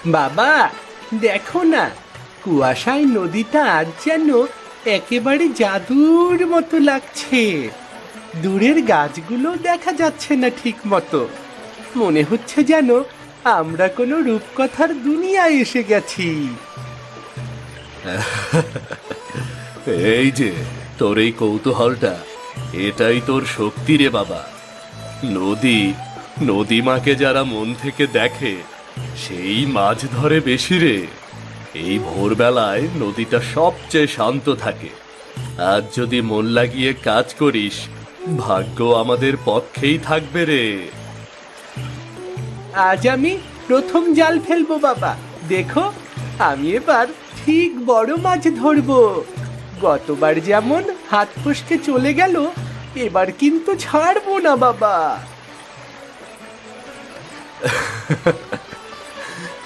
বাবা, দেখো না, কুয়াশায় নদীটা আজ যেন একেবারে জাদুর মতো লাগছে। দূরের গাছগুলো দেখা যাচ্ছে না ঠিক মতো। মনে হচ্ছে যেন আমরা কোনো রূপকথার দুনিয়ায় এসে গেছি। এই যে তোর এই কৌতূহলটা, এটাই তোর শক্তি রে বাবা। নদী, নদীমাকে যারা মন থেকে দেখে সেই মাছ ধরে বেশি রে। এই ভোরবেলায় নদীটা সবচেয়ে শান্ত থাকে। আজ যদি মন লাগিয়ে কাজ করিস, ভাগ্য আমাদের পক্ষেই থাকবে রে। আজ আমি প্রথম জাল ফেলবো বাবা। দেখো, আমি এবার ঠিক বড় মাছ ধরবো। গতবার যেমন হাত ফসকে চলে গেল, এবার কিন্তু ছাড়বো না বাবা।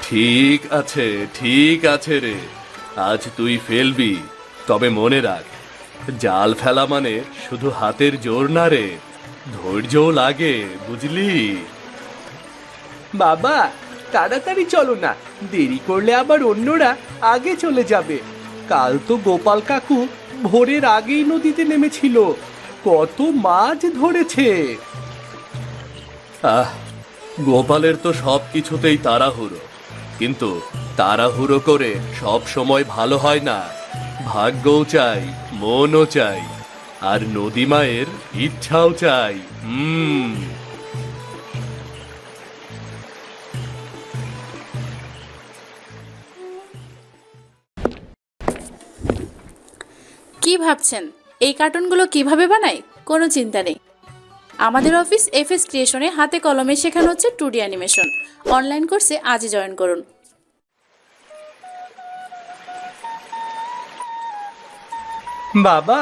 ঠিক আছে, ঠিক আছে রে, আজ তুই ফেলবি। তবে মনে রাখ, জাল ফেলা মানে শুধু হাতের জোর না রে, ধৈর্যও লাগে, বুঝলি? বাবা, তাড়াতাড়ি চলো না, দেরি করলে আবার অন্যরা আগে চলে যাবে। কাল তো গোপাল কাকু ভোরের আগেই নদীতে নেমেছিল, কত মাছ ধরেছে। আহ, গোপালের তো সব কিছুতেই তাড়াহুড়ো, কিন্তু তাড়াহুড়ো করে সব সময় ভালো হয় না। ভাগ্যও চাই, মনও চাই, আর নদী মায়ের ইচ্ছাও চাই। কি ভাবছেন এই কার্টুনগুলো কিভাবে বানাই? কোনো চিন্তা নেই। আমাদের অফিস এফএস ক্রিয়েশনে হাতে কলমে শেখানো হচ্ছে 2D অ্যানিমেশন। অনলাইন কোর্সে আজই জয়েন করুন। বাবা,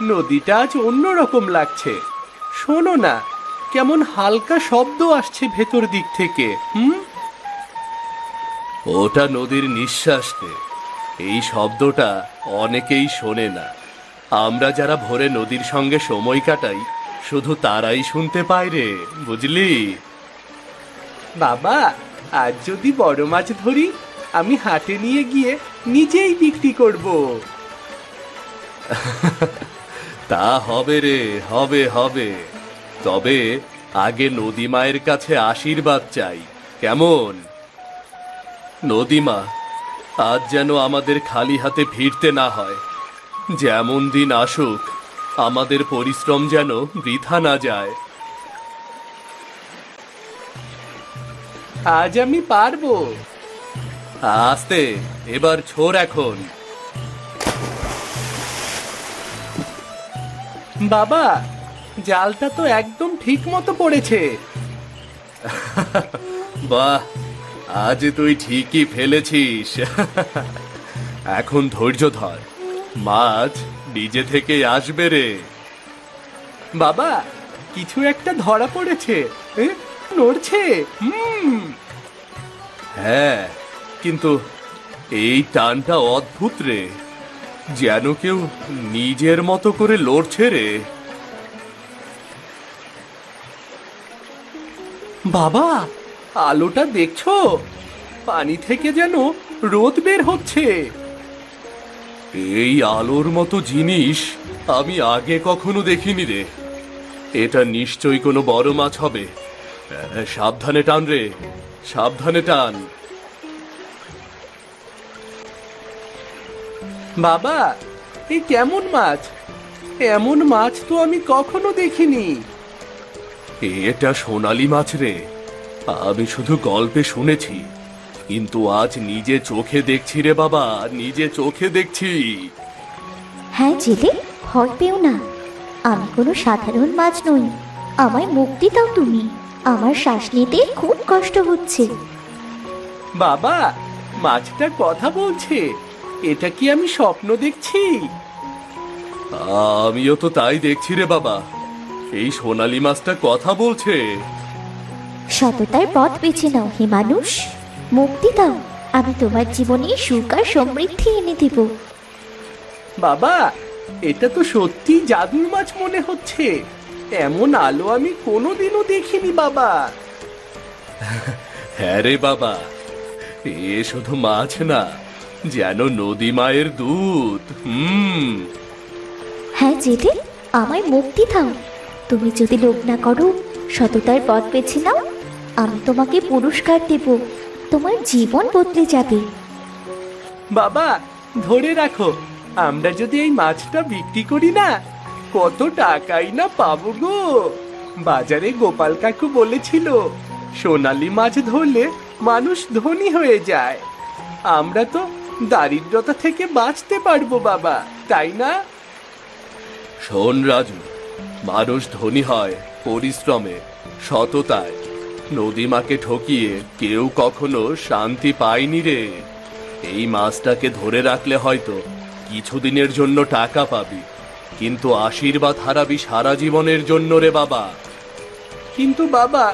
নদীটা আজ অন্যরকম লাগছে। শোনো না, কেমন হালকা শব্দ আসছে ভেতর দিক থেকে। ওটা নদীর নিঃশ্বাস রে। এই শব্দটা অনেকেই শোনে না। আমরা যারা ভোরে নদীর সঙ্গে সময় কাটাই, শুধু তারাই শুনতে পায় রে, বুঝলি? বাবা, আজ যদি বড় মাছ ধরি, আমি হাটে নিয়ে গিয়ে নিজেই বিক্রি করব। তা হবে রে, হবে হবে। তবে আগে নদী মায়ের কাছে আশীর্বাদ চাই, কেমন? নদীমা, আজ যেন আমাদের খালি হাতে ফিরতে না হয়। যেমন দিন আসুক, আমাদের পরিশ্রম যেন বৃথা না যায়। আজ আমি পারবো। আস্তে, এবার ছোড় এখন। বাবা, জালটা তো একদম ঠিক মতো পড়েছে। বাহ, আজ তুই ঠিকই ফেলেছিস। এখন ধৈর্য ধর, মাছ নিজে থেকে আসবে রে। বাবা, কিছু একটা ধরা পড়েছে। নড়ছে। হ্যাঁ, কিন্তু এই টানটা অদ্ভুত রে, যেন কেউ নিজের মতো করে লড়ছে রে। বাবা, আলোটা দেখছো? পানি থেকে যেন রোদ বের হচ্ছে। এই আলোর মতো জিনিস আমি আগে কখনো দেখিনি রে। এটা নিশ্চয়ই কোনো বড় মাছ হবে। সাবধানে টান রে, সাবধানে টান। বাবা, এই কেমন মাছ? এমন মাছ তো আমি কখনো দেখিনি। এটা সোনালী মাছ রে। আমি শুধু গল্পে শুনেছি, কিন্তু আজ নিজে চোখে দেখছি রে বাবা, নিজে চোখে দেখছি। হ্যাঁ জেলে, ভয় পেও না। আমি কোনো সাধারণ মাছ নই। আমায় মুক্তি দাও তুমি। আমার শ্বাস নিতে খুব কষ্ট হচ্ছে। বাবা, মাছটা কথা বলছে। এটা কি আমি স্বপ্ন দেখছি? আমিও তো তাই দেখছি রে বাবা। এই সোনালী মাছটা কথা বলছে। সততার পথ বেছে নাও হে মানুষ। মুক্তি দাও, আমি তোমার জীবনে সুখ আর সমৃদ্ধি এনে দেব। বাবা, এটা তো সত্যি জাদুর মাছ মনে হচ্ছে। এমন আলো আমি কোনোদিনও দেখিনি বাবা। হ্যাঁ রে বাবা, এ শুধু মাছ না, যেন নদী মায়ের দুধ। হ্যাঁ জেলে, আমায় মুক্তি দাও। তুমি যদি লোভ না করো, সততার পথ বেছে নাও, আমি তোমাকে পুরস্কার দেব। তোমার জীবন বদলে যাবে। বাবা, ধরে রাখো, আমরা যদি এই মাছটা বিক্রি করি না, কত টাকাই না পাবো গো। বাজারে গোপাল কাকু বলেছিল, সোনালী মাছ ধরলে মানুষ ধনী হয়ে যায়। আমরা তো দারিদ্রতা থেকে বাঁচতে পারবো বাবা, তাই না? শোন রাজু, মানুষ ধনী হয় পরিশ্রমে, সততায়। নদীমাকে ঠকিয়ে কেউ কখনো শান্তি পায়নি রে। এই মাছটাকে ধরে রাখলে হয়তো কিছুদিনের জন্য টাকা পাবি, কিন্তু আশীর্বাদ হারাবি সারা জীবনের জন্য রে বাবা। কিন্তু বাবা,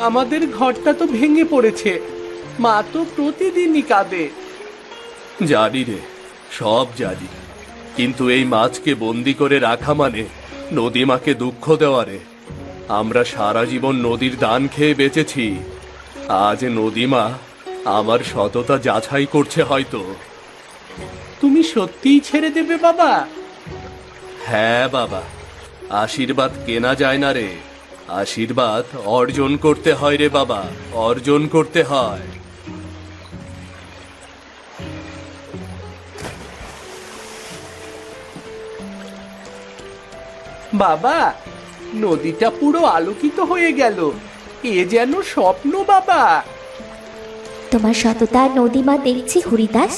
আমাদের ঘরটা তো ভেঙে পড়েছে, মা তো প্রতিদিনই কাঁদে। জানি রে, সব জানি, কিন্তু এই মাছকে বন্দি করে রাখা মানে নদীমাকে দুঃখ দেওয়া রে। আমরা সারা জীবন নদীর দান খেয়ে বেঁচেছি, আজ নদীমা আমার সততা যাচাই করছে হয়তো। তুমি সত্যিই ছেড়ে দেবে বাবা? হ্যাঁ বাবা, আশীর্বাদ কেনা যায় না রে, আশীর্বাদ অর্জন করতে হয় রে বাবা, অর্জন করতে হয়। বাবা, নদীটা পুরো আলোকিত হয়ে গেল, এ যেন স্বপ্ন বাবা। তোমার সততা নদীমা দেখছি হরিদাস।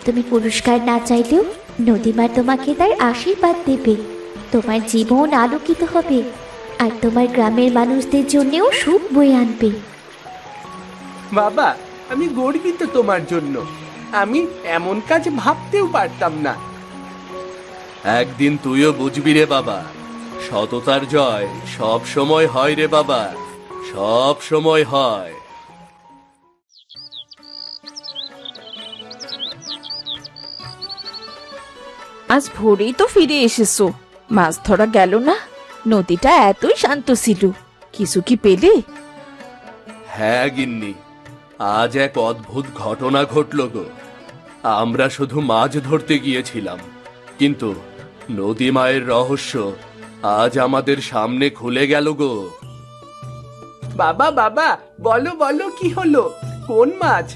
তুমি পুরস্কার না চাইলেও নদীমা তোমাকে তার আশীর্বাদ দেবে। তোমার জীবন আলোকিত হবে, আর তোমার গ্রামের মানুষদের জন্যও সুখ বয়ে আনবে। বাবা, আমি গর্বিত তোমার জন্য। আমি এমন কাজ ভাবতেও পারতাম না। একদিন তুইও বুঝবি রে বাবা, সততার জয় সব সময় হয় রে বাবা, সব সময় হয়। আজ ভোরেই তো ফিরে এসেছো, মাছ ধরা গেল না? নদীটা এতই শান্ত ছিল, কিছু কি পেলে? হ্যাঁ গিন্নি, আজ এক অদ্ভুত ঘটনা ঘটল গো। আমরা শুধু মাছ ধরতে গিয়েছিলাম, কিন্তু নদী মায়ের রহস্য আজ আমাদের সামনে খুলে গেল গো। বাবা বাবা, বলো বলো, কি হলো? কোন মাছ?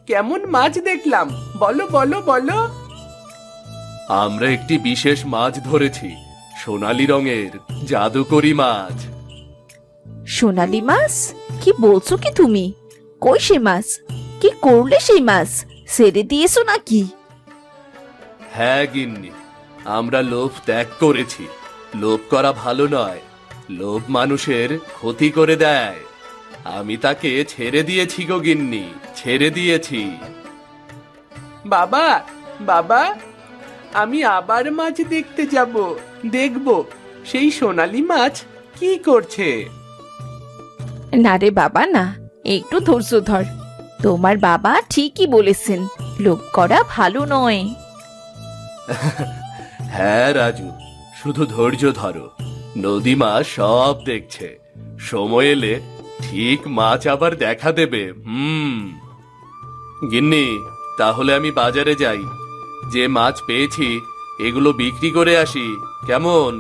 কেমন মাছ দেখলাম? বলো বলো বলো। আমরা একটি বিশেষ মাছ ধরেছি, সোনালী রঙের জাদুকরি মাছ। সোনালি মাছ? কি বলছো কি তুমি? কই সে মাছ? কি করলে সেই মাছ? ছেড়ে দিয়েছো নাকি? হ্যাঁ গিন্নি, আমরা লোভ ত্যাগ করেছি। লোভ করা ভালো নয়, লোভ মানুষের ক্ষতি করে দেয়। আমি তাকে ছেড়ে দিয়েছি গো গিন্নি, ছেড়ে দিয়েছি। বাবা বাবা, আমি আবার মাছ দেখতে যাব, দেখব সেই সোনালী মাছ কি করছে। না রে বাবা না, একটু ধৈর্য ধর। তোমার বাবা ঠিকই বলেছেন, লোভ করা ভালো নয়। হ্যাঁ রাজু, শুধু ধৈর্য ধরো, নদীমা সব দেখছে। সময় এলে ঠিক মাছ আবার দেখা দেবে। গিন্নি, তাহলে আমি বাজারে যাই, যে মাছ পেয়েছি এগুলো বিক্রি করে আসি, কেমন?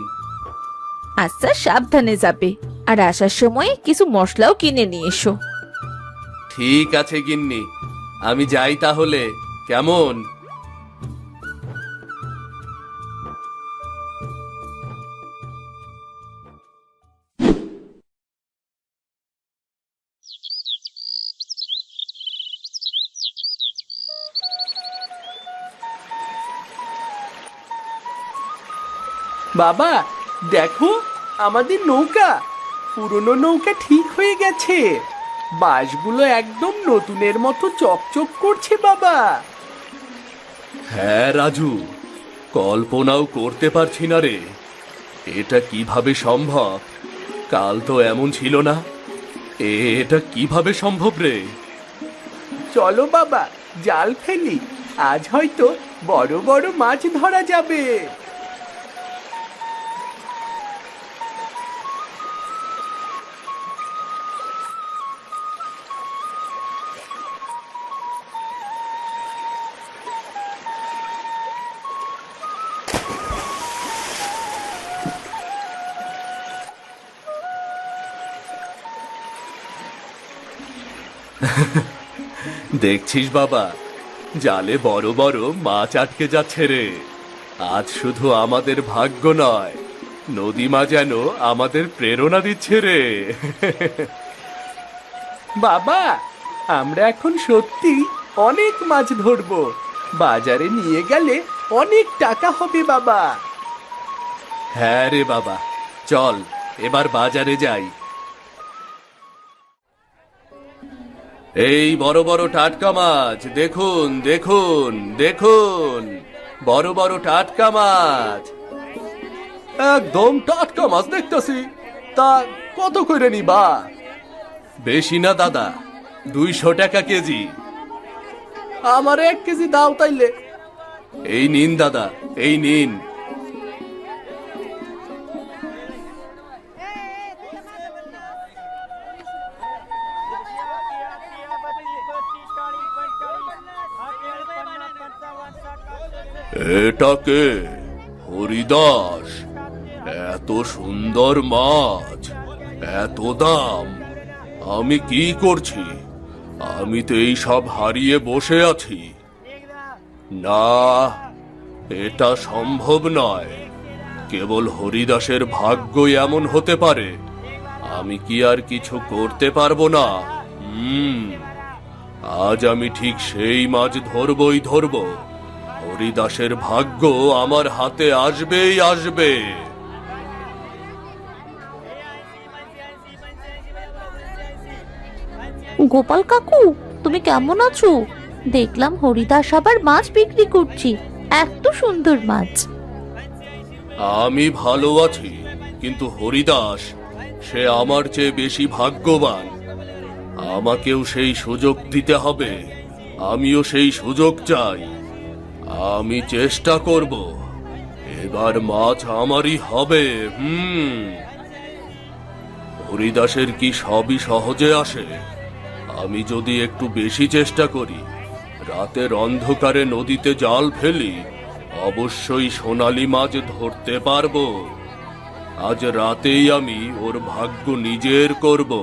আচ্ছা, সাবধানে যাবে, আর আসার সময় কিছু মশলাও কিনে নিয়ে এসো। ঠিক আছে গিন্নি, আমি যাই তাহলে, কেমন? বাবা দেখো, আমাদের নৌকা, পুরনো নৌকা ঠিক হয়ে গেছে। বাঁশগুলো একদম নতুনের মতো চকচক করছে বাবা। হ্যাঁ রাজু, কল্পনাও করতে পারছি না রে, এটা কিভাবে সম্ভব? কাল তো এমন ছিল না, এটা কিভাবে সম্ভব রে? চলো বাবা, জাল ফেলি, আজ হয়তো বড় বড় মাছ ধরা যাবে। দেখছিস বাবা, জালে বড় বড় মাছ আটকে যাচ্ছে রে। আজ শুধু আমাদের ভাগ্য নয়, নদীমা যেন আমাদের প্রেরণা দিচ্ছে রে। বাবা, আমরা এখন সত্যি অনেক মাছ ধরবো। বাজারে নিয়ে গেলে অনেক টাকা হবে বাবা। হ্যাঁ রে বাবা, চল এবার বাজারে যাই। এই বড় বড় টাটকা মাছ দেখুন, দেখুন, দেখুন, বড় বড় টাটকা মাছ। একদম টাটকা মাছ দেখতেছি। তা কত করে নিবা? বেশি না দাদা, 200 টাকা কেজি। আমার 1 কেজি দাও তাইলে। এই নিন দাদা, এই নিন। এটাকে হরিদাস, এত সুন্দর মাছ, এত দাম। আমি কি করছি? আমি তো এই সব হারিয়ে বসে আছি। না, এটা সম্ভব নয়। কেবল হরিদাসের ভাগ্যই এমন হতে পারে। আমি কি আর কিছু করতে পারবো না? আজ আমি ঠিক সেই মাছ ধরবই ধরব। হরিদাসের ভাগ্য আমার হাতে আসবেই আসবে। গোপাল কাকু, তুমি কেমন আছো? দেখলাম হরিদাস আবার মাছ বিক্রি করছি, এত সুন্দর মাছ। আমি ভালো আছি, কিন্তু হরিদাস সে আমার চেয়ে বেশি ভাগ্যবান। আমাকেও সেই সুযোগ দিতে হবে। আমিও সেই সুযোগ চাই। আমি চেষ্টা করব, এবার মাছ আমারই হবে। হরিদাসের কি সবই সহজে আসে? আমি যদি একটু বেশি চেষ্টা করি, রাতের অন্ধকারে নদীতে জাল ফেলি, অবশ্যই সোনালী মাছ ধরতে পারবো। আজ রাতেই আমি ওর ভাগ্য নিজের করব।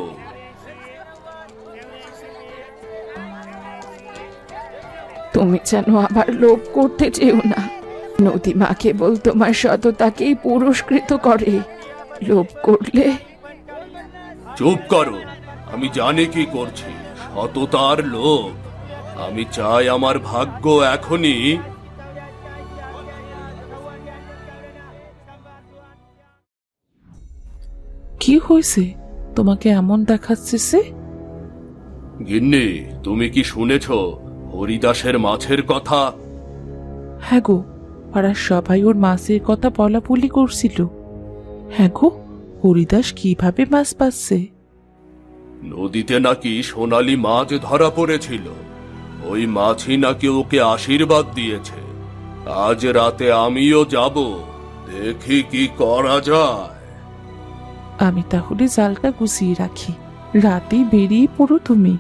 তুমি যেন আবার লোভ করতে চেও না। নদীমা কেবল তোমার সততাকেই পুরস্কৃত করে। লোভ করলে। চুপ করো, আমি জানি কি করছি। সততার লোভ। আমি চাই আমার ভাগ্য এখনই। কি হয়েছে? তোমাকে এমন দেখাচ্ছে সে? গিন্নি, তুমি কি শুনেছ হরিদাসের মাছের কথা? হ্যাঁ গো, পাড়ার সবাই ওর মাছের কথা বলাবলি করছিল। হ্যাঁ গো, হরিদাস কিভাবে মাছ পাচ্ছে? নদীতে নাকি সোনালী মাছ ধরা পড়েছিল। ওই মাছই নাকি ওকে আশীর্বাদ দিয়েছে। আজ রাতে আমিও যাব, দেখি কি করা যায়। আমি তাহলে জালটা গুছিয়ে রাখি, রাতেই বেরিয়ে পড়ো তুমি।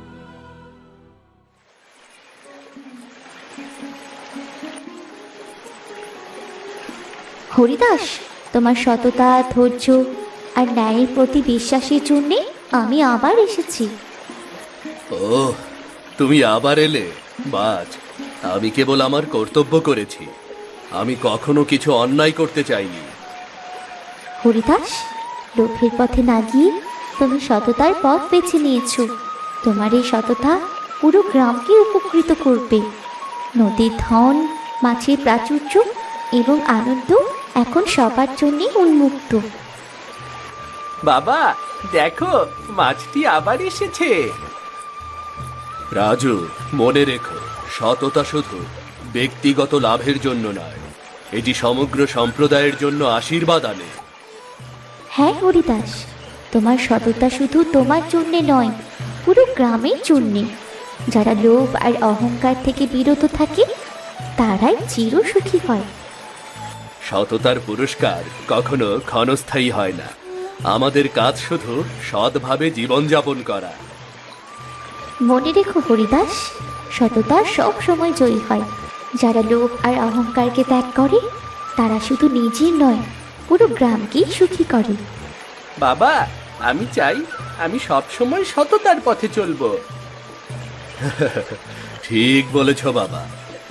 হরিদাস, তোমার সততা, ধৈর্য আর ন্যায়ের প্রতি বিশ্বাসের জন্যে আমি আবার এসেছি। ও, তুমি আবার এলে? বাজ, আমি কেবল আমার কর্তব্য করেছি। আমি কখনো কিছু অন্যায় করতে চাইনি। হরিদাস, লোভের পথে না গিয়ে তুমি সততার পথ বেছে নিয়েছো। তোমার এই সততা পুরো গ্রামকে উপকৃত করবে। নদীর ধন, মাছের প্রাচুর্য এবং আনন্দ এখন সবার জন্যই উন্মুক্ত। বাবা, দেখো মাছটি আবার এসেছে। রাজু, মনে রেখো, সততা শুধু ব্যক্তিগত লাভের জন্য নয়, এটি সমগ্র সম্প্রদায়ের জন্য আশীর্বাদ আনে। হ্যাঁ হরিদাস, তোমার সততা শুধু তোমার জন্যে নয়, পুরো গ্রামের জন্যে। যারা লোভ আর অহংকার থেকে বিরত থাকে তারাই চিরসুখী হয়। সততার পুরস্কার কখনো ক্ষণস্থায়ী হয় না। আমাদের কাজ শুধু সৎভাবে জীবনযাপন করা। মনে রেখো হরিদাস, সততা সব সময় জয়ী হয়। যারা লোভ আর অহংকারকে ত্যাগ করে তারা শুধু নিজের নয়, পুরো গ্রামকেই সুখী করে। বাবা, আমি চাই আমি সব সময় সততার পথে চলবো। ঠিক বলেছ বাবা,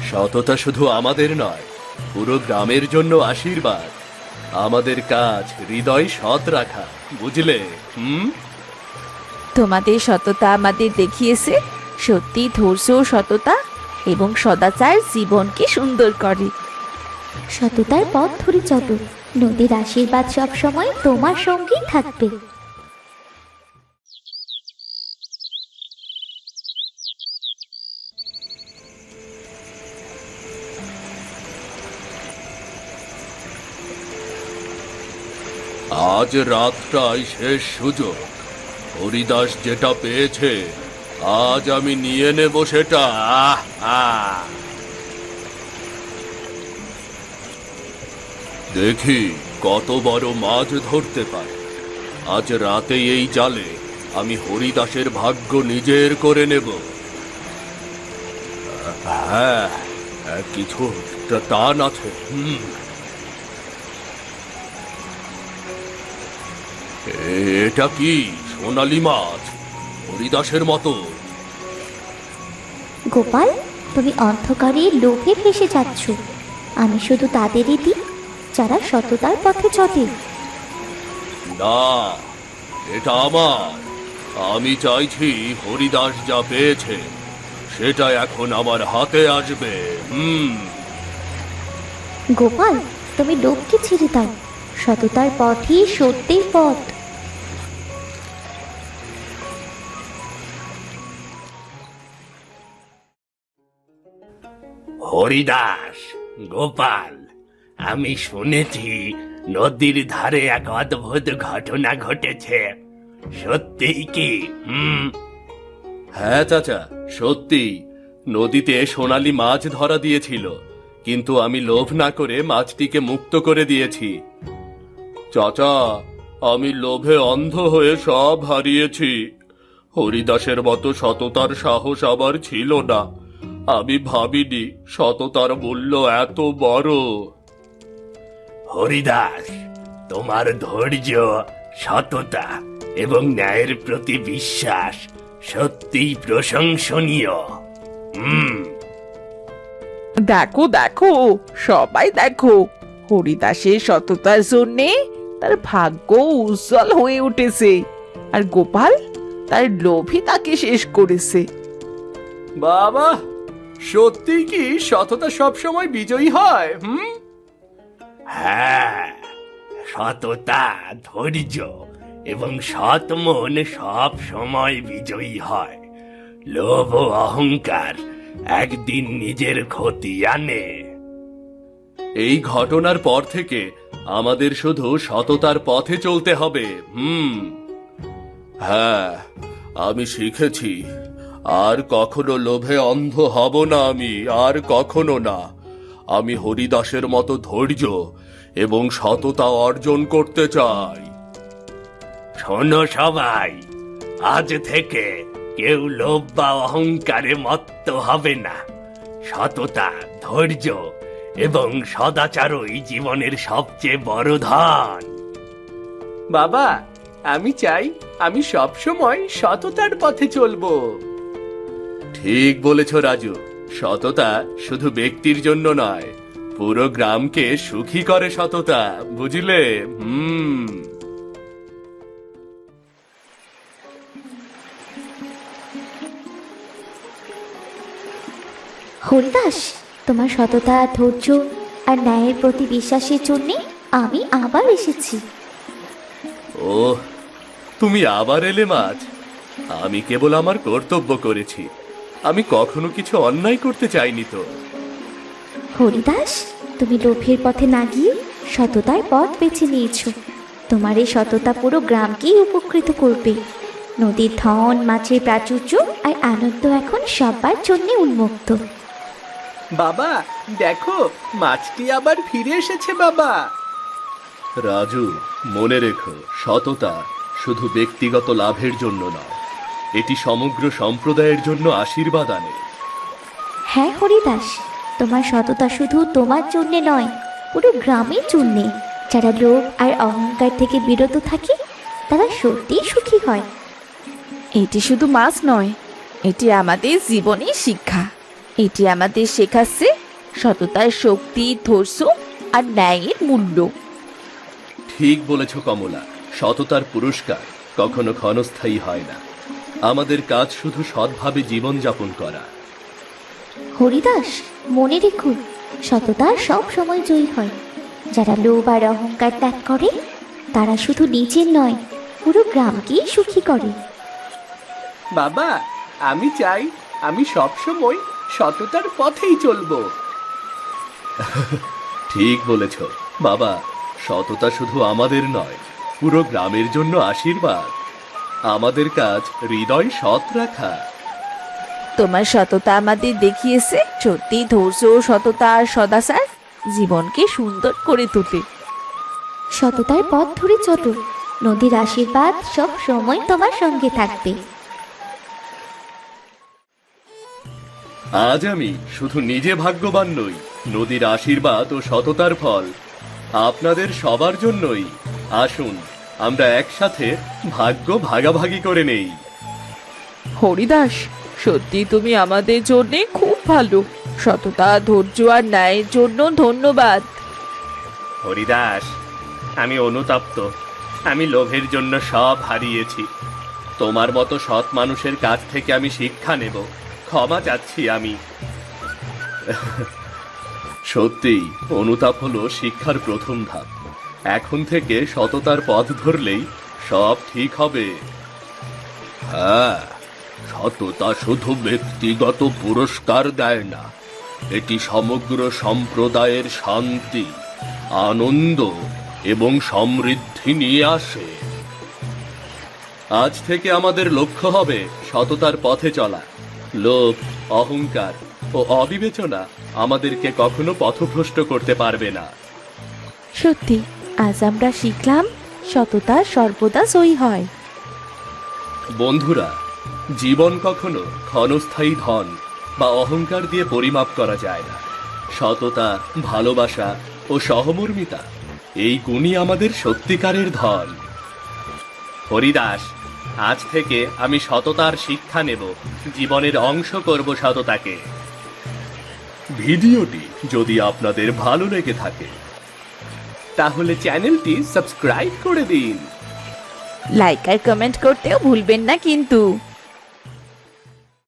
সততা শুধু আমাদের নয়, পুরো গ্রামের জন্য আশীর্বাদ। আমাদের কাজ হৃদয় সৎ রাখা, বুঝলে? তোমাদের সততা আমাদের দেখিয়েছে সত্যি ধৈর্য, সততা এবং সদাচার জীবনকে সুন্দর করে। সততার পথ ধরে চলো, নদীর আশীর্বাদ সব সময় তোমার সঙ্গেই থাকবে। আজ রাতটাই শেষ সুযোগ। হরিদাস যেটা পেয়েছে আজ আমি নিয়ে নেব সেটা। দেখি কত বড় মাছ ধরতে পারে। আজ রাতে এই জালে আমি হরিদাসের ভাগ্য নিজের করে নেব। হ্যাঁ, কিছু টান আছে। এটা কি সোনালী মাছ? হরিদাসের মতো। গোপাল, তুমি অন্ধকারে লোভে ফেসে যাচ্ছ। আমি শুধু তাদেরই দিই যারা সততার পথে চলে। না, এটা আমার। আমি চাইছি হরিদাস যা পেয়েছে সেটা এখন আমার হাতে আসবে। গোপাল, তুমি লোককে ছেড়ে দাও। সততার পথই সত্যের পথ। হরিদাস, গোপাল, আমি শুনেছি নদীর ধারে এক অদ্ভুত ঘটনা ঘটেছে। সত্যিই কি? হ্যাঁ চাচা, সত্যি নদীতে সোনালী মাছ ধরা দিয়েছিল, কিন্তু আমি লোভ না করে মাছটিকে মুক্ত করে দিয়েছি। চাচা, আমি লোভে অন্ধ হয়ে সব হারিয়েছি। হরিদাসের মতো সততার সাহস আবার ছিল না। আমি ভাবিনি সততার মূল্য এত বড়। হরিদাস, তোমার ধৈর্য, সততা এবং ন্যায়ের প্রতি বিশ্বাস সত্যিই প্রশংসনীয়। দেখো দেখো, সবাই দেখো, হরিদাসের সততার জন্যে তার ভাগ্য উজ্জ্বল হয়ে উঠেছে, আর গোপাল তার লোভই তাকে শেষ করেছে। বাবা, সত্যি কি সততা সবসময় বিজয়ী হয়? হ্যাঁ, সততা, ধৈর্য এবং সৎ মন সব সময় বিজয়ী হয়। লোভ ও অহংকার একদিন নিজের ক্ষতি আনে। এই ঘটনার পর থেকে আমাদের শুধু সততার পথে চলতে হবে। হ্যাঁ, আমি শিখেছি আর কখনো লোভে অন্ধ হব না। আমি আর কখনো না। আমি হরিদাসের মতো ধৈর্য এবং সততা অর্জন করতে চাই। শোনো সবাই, আজ থেকে কেউ লোভ বা অহংকারে মত্ত হবে না। সততা, ধৈর্য এবং সদাচারই জীবনের সবচেয়ে বড় ধন। বাবা, আমি চাই আমি সবসময় সততার পথে চলবো। ঠিক বলেছ রাজু, সততা শুধু ব্যক্তির জন্য নয়, পুরো গ্রামকে সুখী করে সততা, বুঝলে? হরিদাস, তোমার সততা, ধৈর্য আর ন্যায়ের প্রতি বিশ্বাসের জন্য আমি আবার এসেছি। ও, তুমি আবার এলে মাছ। আমি কেবল আমার কর্তব্য করেছি। আমি কখনো কিছু অন্যায় করতে চাইনি তো। হরিদাস, তুমি লোভের পথে না গিয়ে সততার পথ বেছে নিয়েছো। তোমার এই সততা পুরো গ্রামকেই উপকৃত করবে। নদীর ধন, মাছের প্রাচুর্য আর আনন্দ এখন সবার জন্য উন্মুক্ত। বাবা, দেখো, মাছটি আবার ফিরে এসেছে। বাবা, রাজু, মনে রেখো, সততা শুধু ব্যক্তিগত লাভের জন্য নয়, এটি সমগ্র সম্প্রদায়ের জন্য আশীর্বাদ আনে। হ্যাঁ হরিদাস, তোমার সততা শুধু তোমার জন্যে নয়, পুরো গ্রামের জন্যে। যারা লোভ আর অহংকার থেকে বিরত থাকে তারা সত্যিই সুখী হয়। এটি শুধু মাছ নয়, এটি আমাদের জীবনের শিক্ষা। এটি আমাদের শেখাচ্ছে সততার শক্তি, ধৈর্য আর ন্যায়ের মূল্য। ঠিক বলেছ কমলা, সততার পুরস্কার কখনো ক্ষণস্থায়ী হয় না। আমাদের কাজ শুধু সৎভাবে জীবনযাপন করা। হরিদাস, মনে রেখো, সততা সব সময় জয়ী হয়। যারা লোভ আর অহংকার ত্যাগ করে তারা শুধু নিজের নয়, পুরো গ্রামকেই সুখী করে। বাবা, আমি চাই আমি সবসময় সততার পথেই চলবো। ঠিক বলেছ বাবা, সততা শুধু আমাদের নয়, পুরো গ্রামের জন্য আশীর্বাদ। আমাদের কাজ হৃদয় সৎ রাখা। তোমার সততা আমাদের দেখিয়েছে সত্যি ধৈর্য, সততা আর সদাচার জীবনকে সুন্দর করে তোলে। সততার পথ ধরে চলো, নদীর আশীর্বাদ সব সময় তোমার সঙ্গে থাকবে। আজ আমি শুধু নিজে ভাগ্যবান নই, নদীর আশীর্বাদ ও সততার ফল আপনাদের সবার জন্যই। আসুন আমরা একসাথে ভাগ্য ভাগাভাগি করে নেই। হরিদাস, সত্যি তুমি আমাদের জন্য খুব ভালো। সততা, ধৈর্য আর ন্যায়ের জন্য ধন্যবাদ। হরিদাস, আমি অনুতপ্ত। আমি লোভের জন্য সব হারিয়েছি। তোমার মতো সৎ মানুষের কাছ থেকে আমি শিক্ষা নেব। ক্ষমা চাচ্ছি আমি। সত্যিই অনুতাপ হলো শিক্ষার প্রথম ধাপ। এখন থেকে সততার পথ ধরলেই সব ঠিক হবে। হ্যাঁ, সততা শুধু ব্যক্তিগত পুরস্কার দেয় না, এটি সমগ্র সম্প্রদায়ের শান্তি, আনন্দ এবং সমৃদ্ধি নিয়ে আসে। আজ থেকে আমাদের লক্ষ্য হবে সততার পথে চলা। লোভ, অহংকার ও অবিবেচনা আমাদেরকে কখনো পথভ্রষ্ট করতে পারবে না। সত্যি, আজ আমরা শিখলাম সততা সর্বদা জয়ী হয়। বন্ধুরা, জীবন কখনো ক্ষণস্থায়ী ধন বা অহংকার দিয়ে পরিমাপ করা যায় না। সততা, ভালোবাসা ও সহমর্মিতা, এই গুণই আমাদের সত্যিকারের ধন। হরিদাস, আজ থেকে আমি সততার শিক্ষা নেব, জীবনের অংশ করব সততাকে। ভিডিওটি যদি আপনাদের ভালো লেগে থাকে তাহলে চ্যানেলটি সাবস্ক্রাইব করে দিন। লাইক আর কমেন্ট করতেও ভুলবেন না কিন্তু।